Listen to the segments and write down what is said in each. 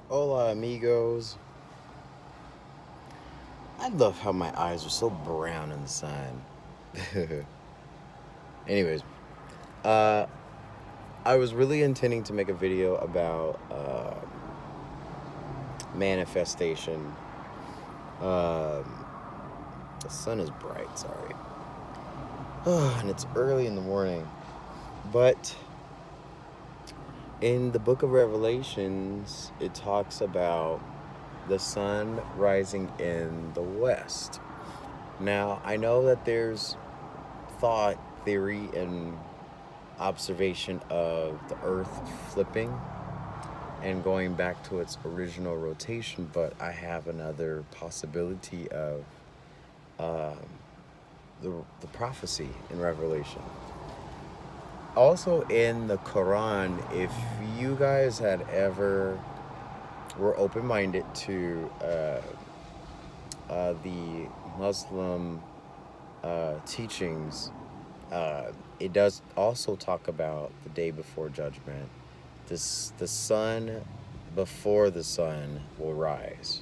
Hola, amigos. I love how my eyes are so brown in the sun. Anyways, uh, I was really intending to make a video about manifestation. Um, the sun is bright, sorry. And it's early in the morning. But in the book of Revelations, it talks about the sun rising in the west. Now, I know that there's thought, theory, and observation of the earth flipping and going back to its original rotation, but I have another possibility of um, the prophecy in Revelation. Also in the Quran, if you guys had ever were open-minded to the Muslim teachings, it does also talk about the day before judgment. The sun before the sun will rise.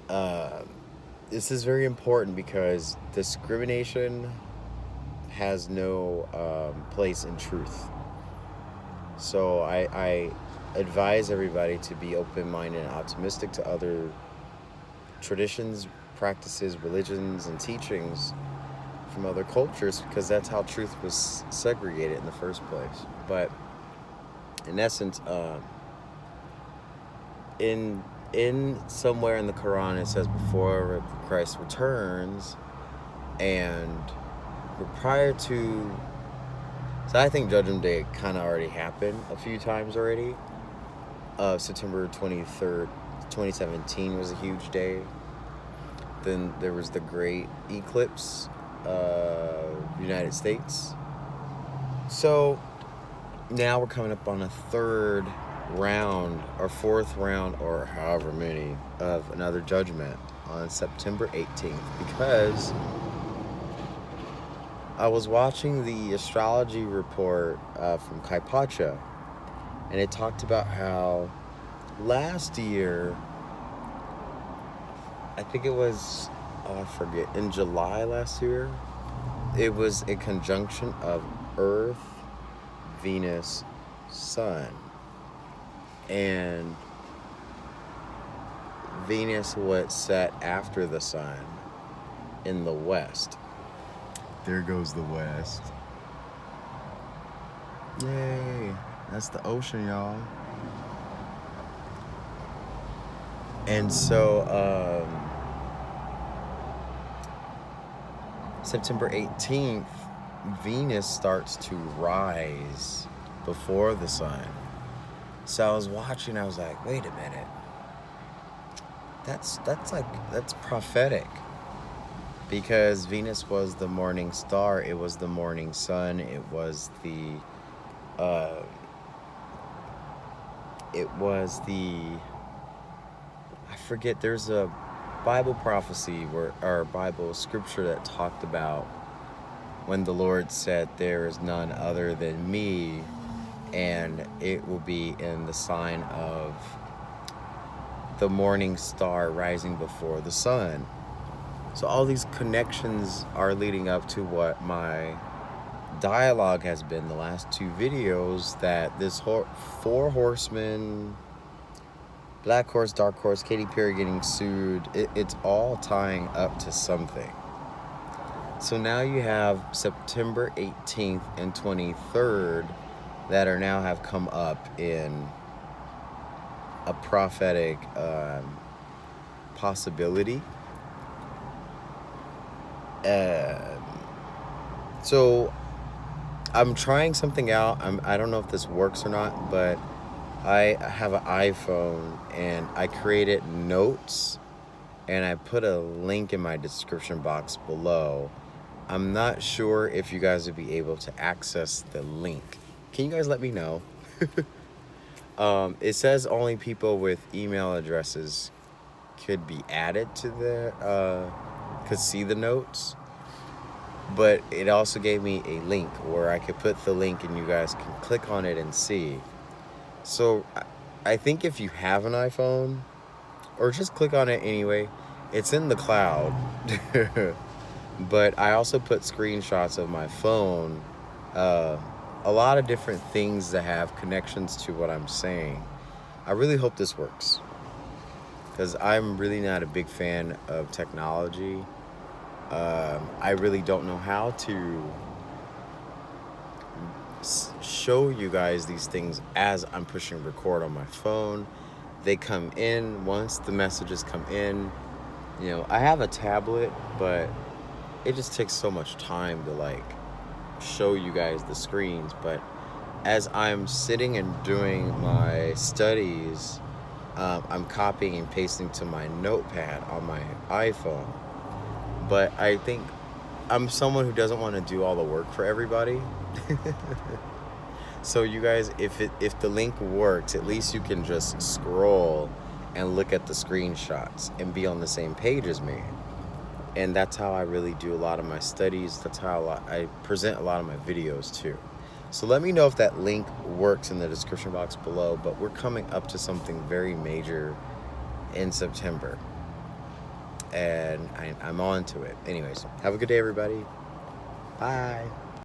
Uh, this is very important because discrimination has no place in truth. So I advise everybody to be open-minded and optimistic to other traditions, practices, religions, and teachings from other cultures, because that's how truth was segregated in the first place. But in essence, in somewhere in the Quran it says before Christ returns, and prior to, so I think Judgment Day kind of already happened a few times already. September 23rd, 2017 was a huge day. Then there was the Great Eclipse, United States. So now we're coming up on a third round or fourth round or however many of another judgment on September 18th, because I was watching the astrology report from Kaipacha, and it talked about how last year, I think it was, I forget, in July last year, it was a conjunction of Earth, Venus, Sun. And Venus was set after the Sun in the west. There goes the west. Yay. That's the ocean, y'all. And so, September 18th, Venus starts to rise before the sun. So I was watching, I was like, wait a minute. That's prophetic. Because Venus was the morning star, it was the morning sun, it was the I forget, there's a Bible prophecy or Bible scripture that talked about when the Lord said, there is none other than me, and it will be in the sign of the morning star rising before the sun. So all these connections are leading up to what my dialogue has been the last two videos, that this four horsemen, Black Horse, Dark Horse, Katy Perry getting sued, it's all tying up to something. So now you have September 18th and 23rd that are now have come up in a prophetic possibility. So I'm trying something out. I don't know if this works or not, but I have an iPhone and I created notes and I put a link in my description box below. I'm not sure if you guys would be able to access the link. Can you guys let me know? It says only people with email addresses could be added to could see the notes. But it also gave me a link where I could put the link and you guys can click on it and see. So I think if you have an iPhone, or just click on it anyway, it's in the cloud. But I also put screenshots of my phone, uh, a lot of different things that have connections to what I'm saying. I really hope this works because I'm really not a big fan of technology. I really don't know how to show you guys these things as I'm pushing record on my phone. They come in once the messages come in. You know, I have a tablet, but it just takes so much time to like show you guys the screens. But as I'm sitting and doing my studies, I'm copying and pasting to my notepad on my iPhone. But I think I'm someone who doesn't want to do all the work for everybody. So you guys, if the link works, at least you can just scroll and look at the screenshots and be on the same page as me. And that's how I really do a lot of my studies. That's how I present a lot of my videos too. So let me know if that link works in the description box below. But we're coming up to something very major in September. And I'm on to it. Anyways, have a good day, everybody. Bye.